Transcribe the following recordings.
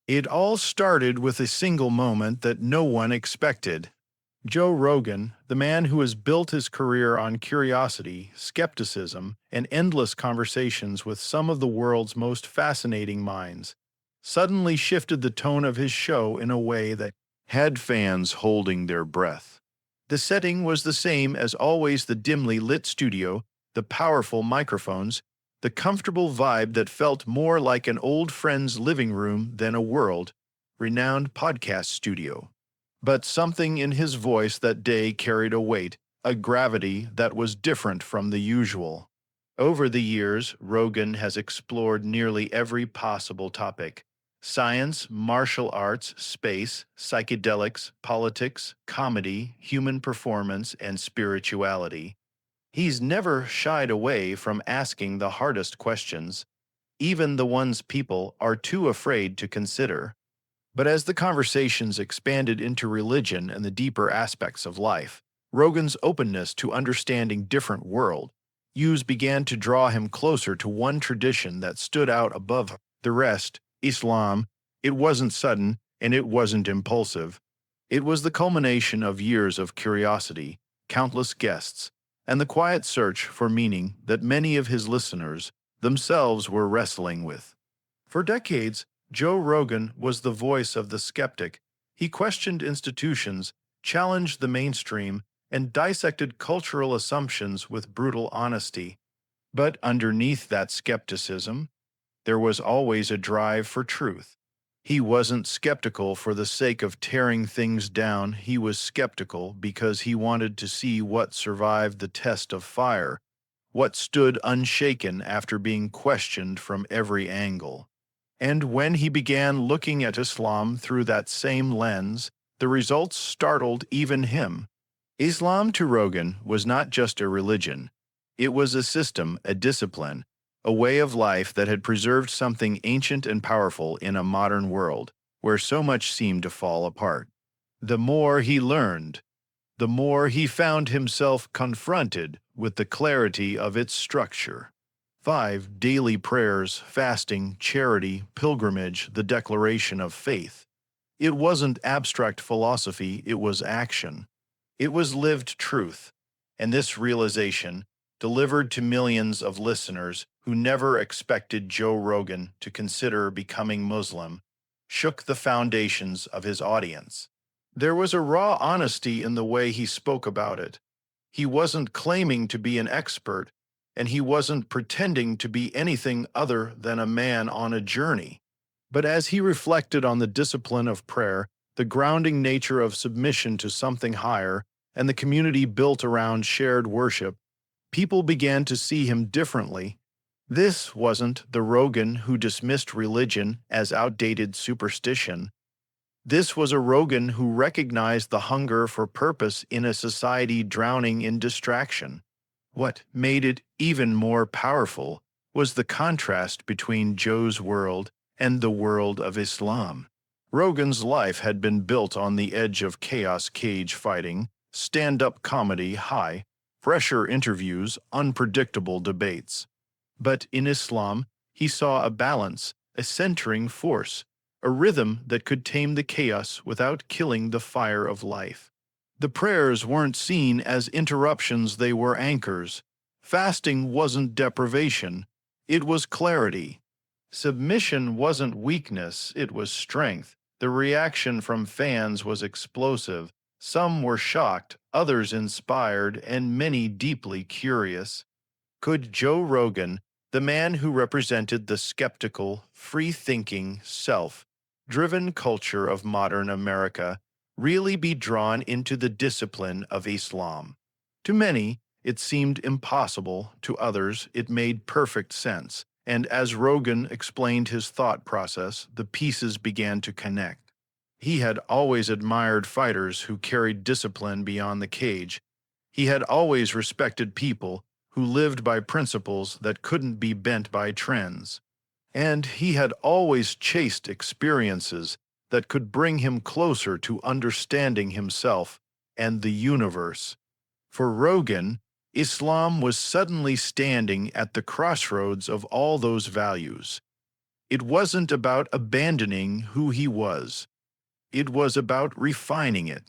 It all started with a single moment that no one expected. Joe Rogan, the man who has built his career on curiosity, skepticism, and endless conversations with some of the world's most fascinating minds, suddenly shifted the tone of his show in a way that had fans holding their breath. The setting was the same as always: the dimly lit studio, the powerful microphones, the comfortable vibe that felt more like an old friend's living room than a world renowned podcast studio. But something in his voice that day carried a weight, a gravity that was different from the usual. Over the years, Rogan has explored nearly every possible topic: science, martial arts, space, psychedelics, politics, comedy, human performance, and spirituality. He's never shied away from asking the hardest questions, even the ones people are too afraid to consider. But as the conversations expanded into religion and the deeper aspects of life, Rogan's openness to understanding different world views began to draw him closer to one tradition that stood out above the rest: Islam. It wasn't sudden, and it wasn't impulsive. It was the culmination of years of curiosity, countless guests, and the quiet search for meaning that many of his listeners themselves were wrestling with. For decades, Joe Rogan was the voice of the skeptic. He questioned institutions, challenged the mainstream, and dissected cultural assumptions with brutal honesty. But underneath that skepticism, there was always a drive for truth. He wasn't skeptical for the sake of tearing things down. He was skeptical because he wanted to see what survived the test of fire, what stood unshaken after being questioned from every angle. And when he began looking at Islam through that same lens, the results startled even him. Islam to Rogan was not just a religion. It was a system, a discipline, a way of life that had preserved something ancient and powerful in a modern world where so much seemed to fall apart. The more he learned, the more he found himself confronted with the clarity of its structure. 5. Daily prayers, fasting, charity, pilgrimage, the declaration of faith. It wasn't abstract philosophy, it was action. It was lived truth. And this realization, delivered to millions of listeners who never expected Joe Rogan to consider becoming Muslim, shook the foundations of his audience. There was a raw honesty in the way he spoke about it. He wasn't claiming to be an expert, and he wasn't pretending to be anything other than a man on a journey. But as he reflected on the discipline of prayer, the grounding nature of submission to something higher, and the community built around shared worship, people began to see him differently. This wasn't the Rogan who dismissed religion as outdated superstition. This was a Rogan who recognized the hunger for purpose in a society drowning in distraction. What made it even more powerful was the contrast between Joe's world and the world of Islam. Rogan's life had been built on the edge of chaos, cage fighting, stand-up comedy, high pressure interviews, unpredictable debates. But in Islam, he saw a balance, a centering force, a rhythm that could tame the chaos without killing the fire of life. The prayers weren't seen as interruptions, they were anchors. Fasting wasn't deprivation, it was clarity. Submission wasn't weakness, it was strength. The reaction from fans was explosive. Some were shocked, others inspired, and many deeply curious. Could Joe Rogan, the man who represented the skeptical, free-thinking, self-driven culture of modern America, really be drawn into the discipline of Islam? To many, it seemed impossible. To others, it made perfect sense. And as Rogan explained his thought process, the pieces began to connect. He had always admired fighters who carried discipline beyond the cage. He had always respected people who lived by principles that couldn't be bent by trends. And he had always chased experiences that could bring him closer to understanding himself and the universe. For Rogan, Islam was suddenly standing at the crossroads of all those values. It wasn't about abandoning who he was. It was about refining it.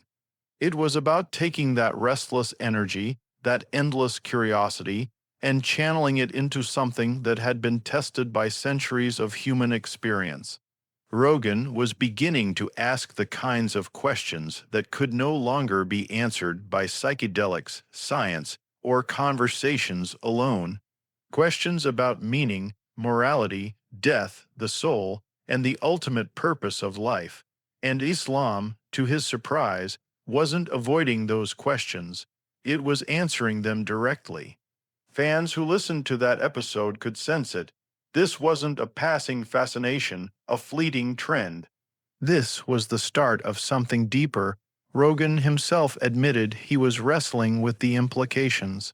It was about taking that restless energy, that endless curiosity, and channeling it into something that had been tested by centuries of human experience. Rogan was beginning to ask the kinds of questions that could no longer be answered by psychedelics, science, or conversations alone. Questions about meaning, morality, death, the soul, and the ultimate purpose of life. And Islam, to his surprise, wasn't avoiding those questions, it was answering them directly. Fans who listened to that episode could sense it. This wasn't a passing fascination, a fleeting trend. This was the start of something deeper. Rogan himself admitted he was wrestling with the implications.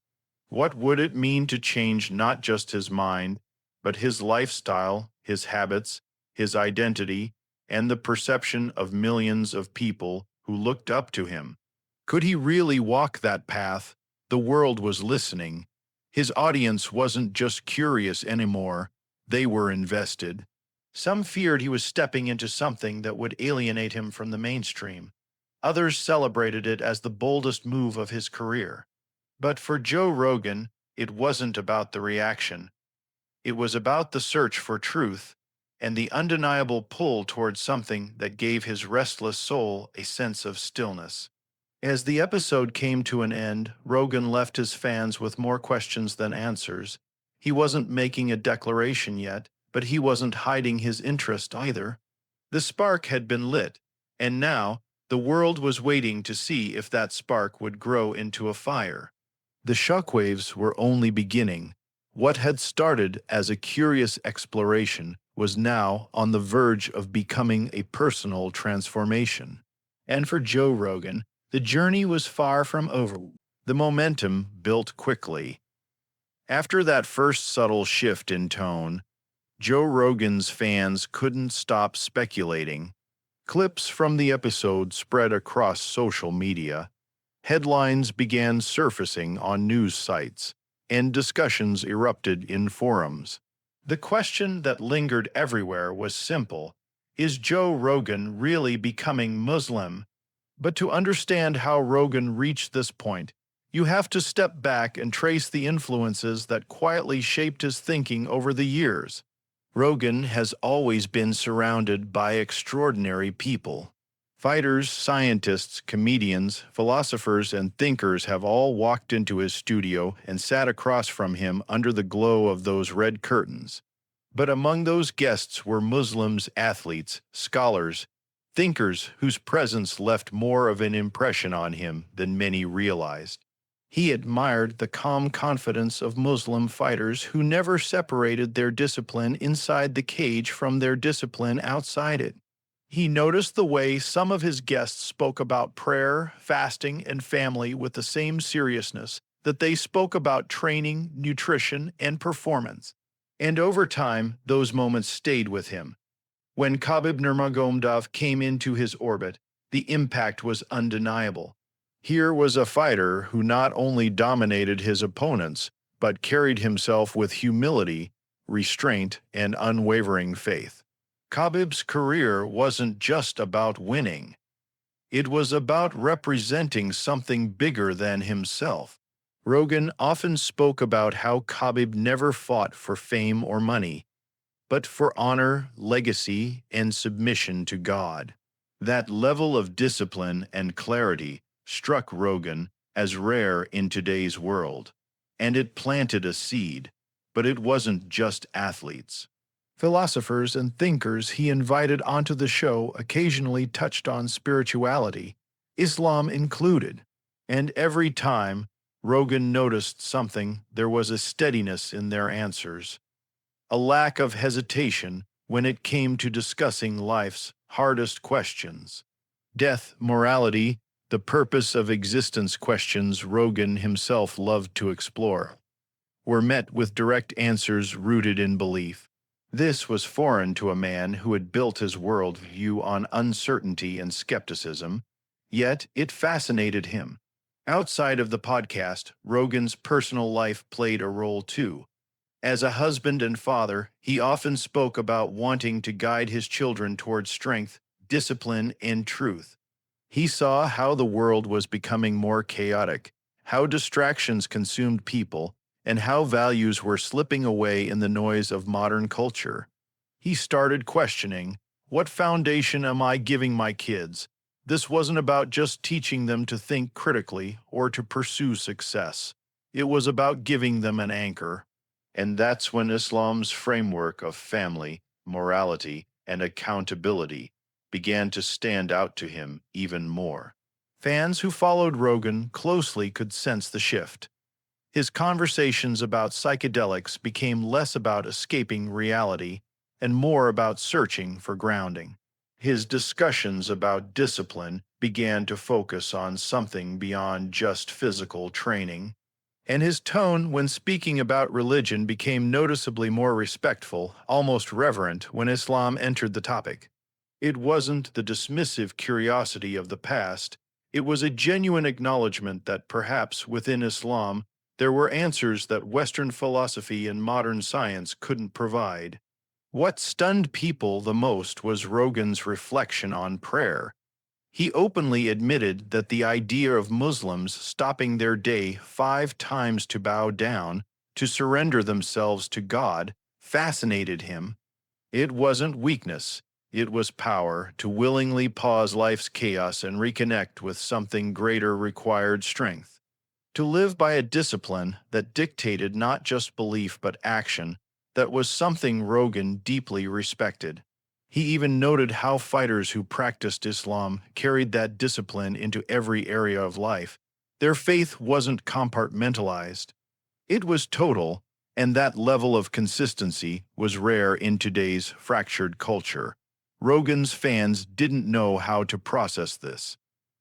What would it mean to change not just his mind, but his lifestyle, his habits, his identity, and the perception of millions of people who looked up to him? Could he really walk that path? The world was listening. His audience wasn't just curious anymore, they were invested. Some feared he was stepping into something that would alienate him from the mainstream. Others celebrated it as the boldest move of his career. But for Joe Rogan, it wasn't about the reaction. It was about the search for truth and the undeniable pull towards something that gave his restless soul a sense of stillness. As the episode came to an end, Rogan left his fans with more questions than answers. He wasn't making a declaration yet, but he wasn't hiding his interest either. The spark had been lit, and now the world was waiting to see if that spark would grow into a fire. The shockwaves were only beginning. What had started as a curious exploration was now on the verge of becoming a personal transformation. And for Joe Rogan, the journey was far from over. The momentum built quickly. After that first subtle shift in tone, Joe Rogan's fans couldn't stop speculating. Clips from the episode spread across social media. Headlines began surfacing on news sites, and discussions erupted in forums. The question that lingered everywhere was simple: is Joe Rogan really becoming Muslim? But to understand how Rogan reached this point, you have to step back and trace the influences that quietly shaped his thinking over the years. Rogan has always been surrounded by extraordinary people. Fighters, scientists, comedians, philosophers, and thinkers have all walked into his studio and sat across from him under the glow of those red curtains. But among those guests were Muslims, athletes, scholars, thinkers whose presence left more of an impression on him than many realized. He admired the calm confidence of Muslim fighters who never separated their discipline inside the cage from their discipline outside it. He noticed the way some of his guests spoke about prayer, fasting, and family with the same seriousness that they spoke about training, nutrition, and performance. And over time, those moments stayed with him. When Khabib Nurmagomedov came into his orbit, the impact was undeniable. Here was a fighter who not only dominated his opponents, but carried himself with humility, restraint, and unwavering faith. Khabib's career wasn't just about winning. It was about representing something bigger than himself. Rogan often spoke about how Khabib never fought for fame or money, but for honor, legacy, and submission to God. That level of discipline and clarity struck Rogan as rare in today's world, and it planted a seed. But it wasn't just athletes. Philosophers and thinkers he invited onto the show occasionally touched on spirituality, Islam included. And every time Rogan noticed something, there was a steadiness in their answers, a lack of hesitation when it came to discussing life's hardest questions. Death, morality, the purpose of existence questions Rogan himself loved to explore, were met with direct answers rooted in belief. This was foreign to a man who had built his worldview on uncertainty and skepticism, yet it fascinated him. Outside of the podcast, Rogan's personal life played a role too. As a husband and father, he often spoke about wanting to guide his children towards strength, discipline, and truth. He saw how the world was becoming more chaotic, how distractions consumed people, and how values were slipping away in the noise of modern culture. He started questioning, what foundation am I giving my kids? This wasn't about just teaching them to think critically or to pursue success. It was about giving them an anchor. And that's when Islam's framework of family, morality, and accountability began to stand out to him even more. Fans who followed Rogan closely could sense the shift. His conversations about psychedelics became less about escaping reality and more about searching for grounding. His discussions about discipline began to focus on something beyond just physical training, and his tone when speaking about religion became noticeably more respectful, almost reverent, when Islam entered the topic. It wasn't the dismissive curiosity of the past, it was a genuine acknowledgement that perhaps within Islam there were answers that Western philosophy and modern science couldn't provide. What stunned people the most was Rogan's reflection on prayer. He openly admitted that the idea of Muslims stopping their day 5 times to bow down, to surrender themselves to God, fascinated him. It wasn't weakness, it was power. To willingly pause life's chaos and reconnect with something greater required strength. To live by a discipline that dictated not just belief but action, that was something Rogan deeply respected. He even noted how fighters who practiced Islam carried that discipline into every area of life. Their faith wasn't compartmentalized, it was total, and that level of consistency was rare in today's fractured culture. Rogan's fans didn't know how to process this.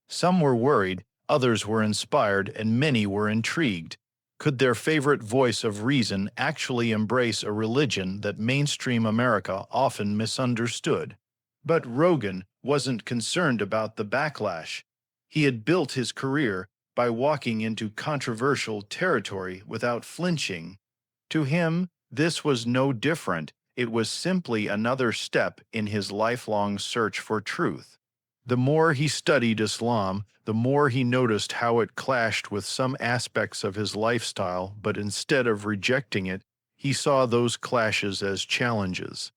Some were worried, others were inspired, and many were intrigued. Could their favorite voice of reason actually embrace a religion that mainstream America often misunderstood? But Rogan wasn't concerned about the backlash. He had built his career by walking into controversial territory without flinching. To him, this was no different. It was simply another step in his lifelong search for truth. The more he studied Islam, the more he noticed how it clashed with some aspects of his lifestyle, but instead of rejecting it, he saw those clashes as challenges.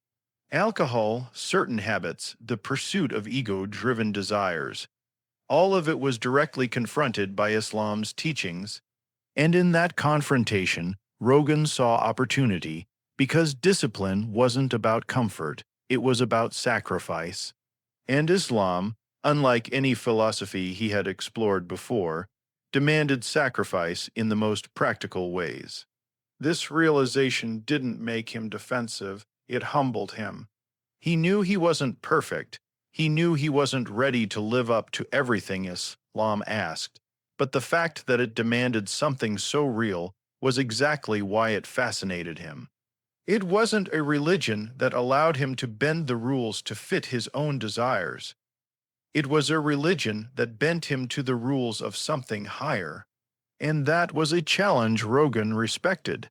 Alcohol, certain habits, the pursuit of ego-driven desires. All of it was directly confronted by Islam's teachings, and in that confrontation, Rogan saw opportunity, because discipline wasn't about comfort, it was about sacrifice. And Islam, unlike any philosophy he had explored before, demanded sacrifice in the most practical ways. This realization didn't make him defensive, it humbled him. He knew he wasn't perfect, he knew he wasn't ready to live up to everything Islam asked, but the fact that it demanded something so real was exactly why it fascinated him. It wasn't a religion that allowed him to bend the rules to fit his own desires. It was a religion that bent him to the rules of something higher. And that was a challenge Rogan respected.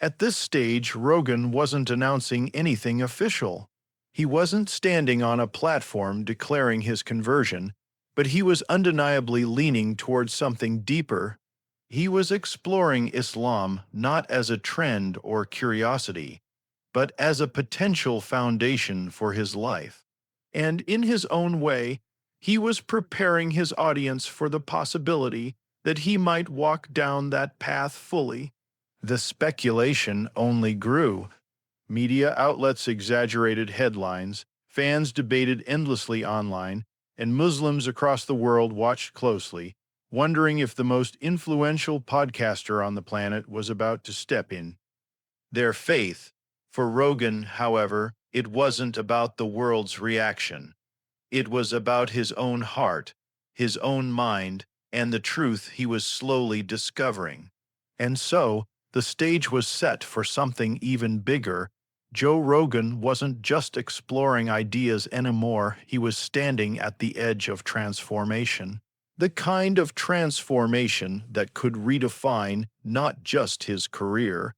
At this stage, Rogan wasn't announcing anything official. He wasn't standing on a platform declaring his conversion, but he was undeniably leaning towards something deeper. He was exploring Islam not as a trend or curiosity, but as a potential foundation for his life. And in his own way, he was preparing his audience for the possibility that he might walk down that path fully. The speculation only grew. Media outlets exaggerated headlines, fans debated endlessly online, and Muslims across the world watched closely, wondering if the most influential podcaster on the planet was about to step in. Their faith. For Rogan, however, it wasn't about the world's reaction. It was about his own heart, his own mind, and the truth he was slowly discovering. And so, the stage was set for something even bigger. Joe Rogan wasn't just exploring ideas anymore, he was standing at the edge of transformation. The kind of transformation that could redefine not just his career,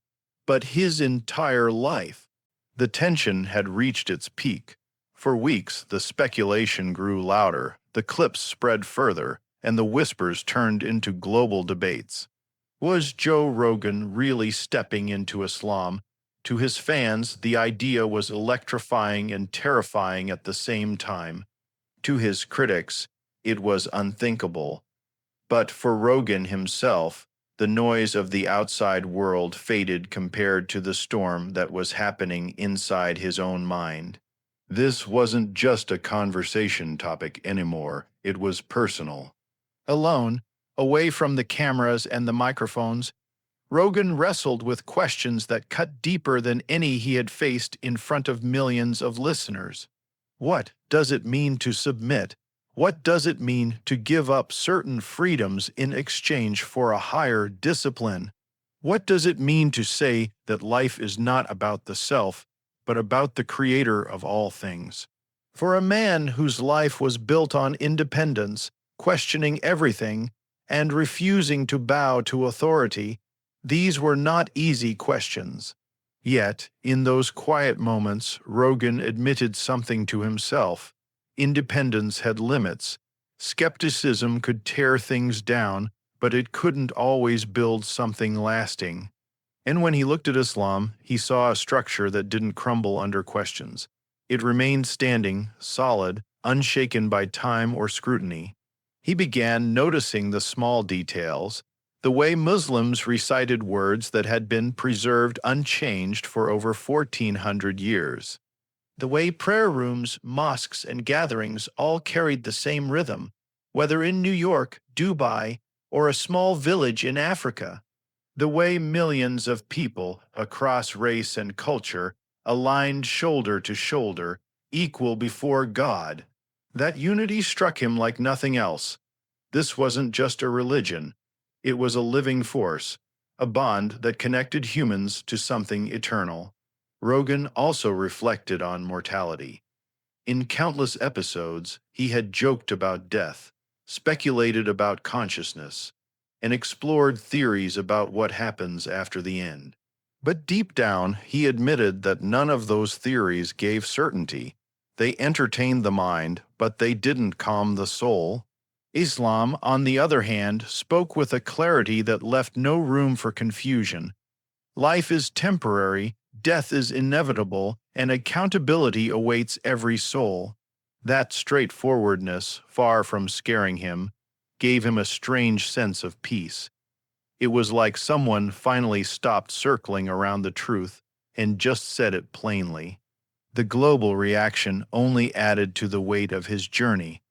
but his entire life. The tension had reached its peak. For weeks, the speculation grew louder, the clips spread further, and the whispers turned into global debates. Was Joe Rogan really stepping into Islam? To his fans, the idea was electrifying and terrifying at the same time. To his critics, it was unthinkable. But for Rogan himself, the noise of the outside world faded compared to the storm that was happening inside his own mind. This wasn't just a conversation topic anymore, it was personal. Alone, away from the cameras and the microphones, Rogan wrestled with questions that cut deeper than any he had faced in front of millions of listeners. What does it mean to submit? What does it mean to give up certain freedoms in exchange for a higher discipline? What does it mean to say that life is not about the self, but about the creator of all things? For a man whose life was built on independence, questioning everything, and refusing to bow to authority, these were not easy questions. Yet, in those quiet moments, Rogan admitted something to himself. Independence had limits. Skepticism could tear things down, but it couldn't always build something lasting. And when he looked at Islam, he saw a structure that didn't crumble under questions. It remained standing, solid, unshaken by time or scrutiny. He began noticing the small details, the way Muslims recited words that had been preserved unchanged for over 1,400 years. The way prayer rooms, mosques, and gatherings all carried the same rhythm, whether in New York, Dubai, or a small village in Africa. The way millions of people across race and culture aligned shoulder to shoulder, equal before God. That unity struck him like nothing else. This wasn't just a religion. It was a living force, a bond that connected humans to something eternal. Rogan also reflected on mortality. In countless episodes, he had joked about death, speculated about consciousness, and explored theories about what happens after the end. But deep down, he admitted that none of those theories gave certainty. They entertained the mind, but they didn't calm the soul. Islam, on the other hand, spoke with a clarity that left no room for confusion. Life is temporary, death is inevitable, and accountability awaits every soul. That straightforwardness, far from scaring him, gave him a strange sense of peace. It was like someone finally stopped circling around the truth and just said it plainly. The global reaction only added to the weight of his journey.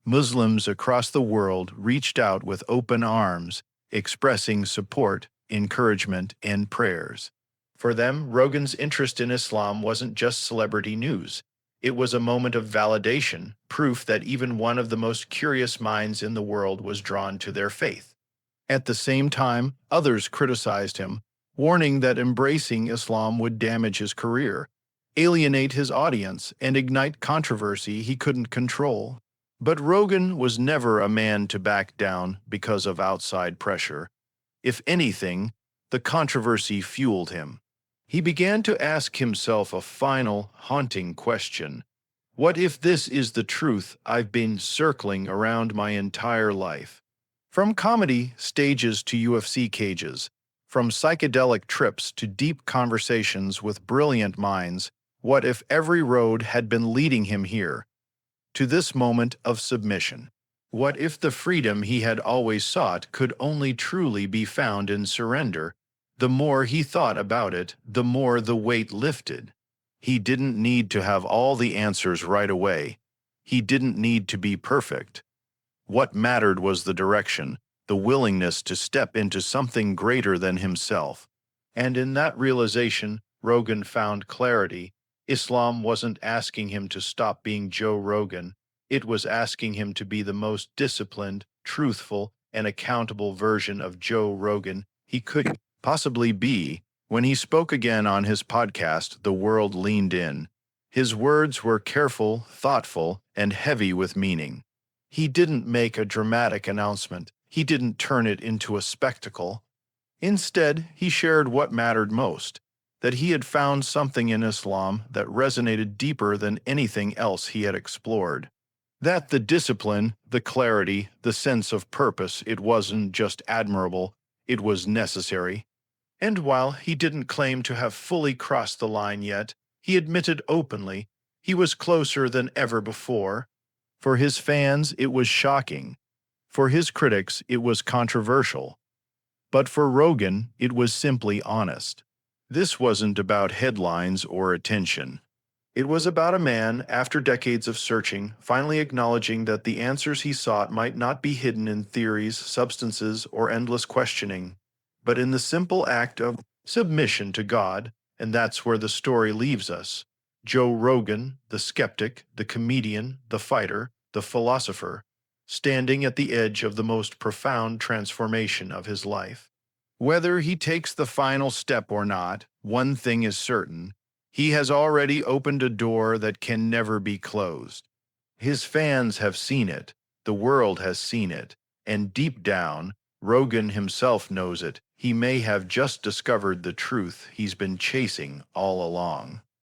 Muslims across the world reached out with open arms, expressing support, encouragement, and prayers. For them, Rogan's interest in Islam wasn't just celebrity news. It was a moment of validation, proof that even one of the most curious minds in the world was drawn to their faith. At the same time, others criticized him, warning that embracing Islam would damage his career, alienate his audience, and ignite controversy he couldn't control. But Rogan was never a man to back down because of outside pressure. If anything, the controversy fueled him. He began to ask himself a final, haunting question. What if this is the truth I've been circling around my entire life? From comedy stages to UFC cages, from psychedelic trips to deep conversations with brilliant minds, what if every road had been leading him here? To this moment of submission. What if the freedom he had always sought could only truly be found in surrender? The more he thought about it, the more the weight lifted. He didn't need to have all the answers right away. He didn't need to be perfect. What mattered was the direction, the willingness to step into something greater than himself. And in that realization, Rogan found clarity. Islam wasn't asking him to stop being Joe Rogan. It was asking him to be the most disciplined, truthful, and accountable version of Joe Rogan he could possibly be. When he spoke again on his podcast, the world leaned in. His words were careful, thoughtful, and heavy with meaning. He didn't make a dramatic announcement. He didn't turn it into a spectacle. Instead, he shared what mattered most: that he had found something in Islam that resonated deeper than anything else he had explored. That the discipline, the clarity, the sense of purpose, it wasn't just admirable, it was necessary. And while he didn't claim to have fully crossed the line yet, he admitted openly he was closer than ever before. For his fans, it was shocking. For his critics, it was controversial. But for Rogan, it was simply honest. This wasn't about headlines or attention. It was about a man, after decades of searching, finally acknowledging that the answers he sought might not be hidden in theories, substances, or endless questioning, but in the simple act of submission to God, and that's where the story leaves us. Joe Rogan, the skeptic, the comedian, the fighter, the philosopher, standing at the edge of the most profound transformation of his life. Whether he takes the final step or not, one thing is certain: he has already opened a door that can never be closed. His fans have seen it, the world has seen it, and deep down, Rogan himself knows it. He may have just discovered the truth he's been chasing all along.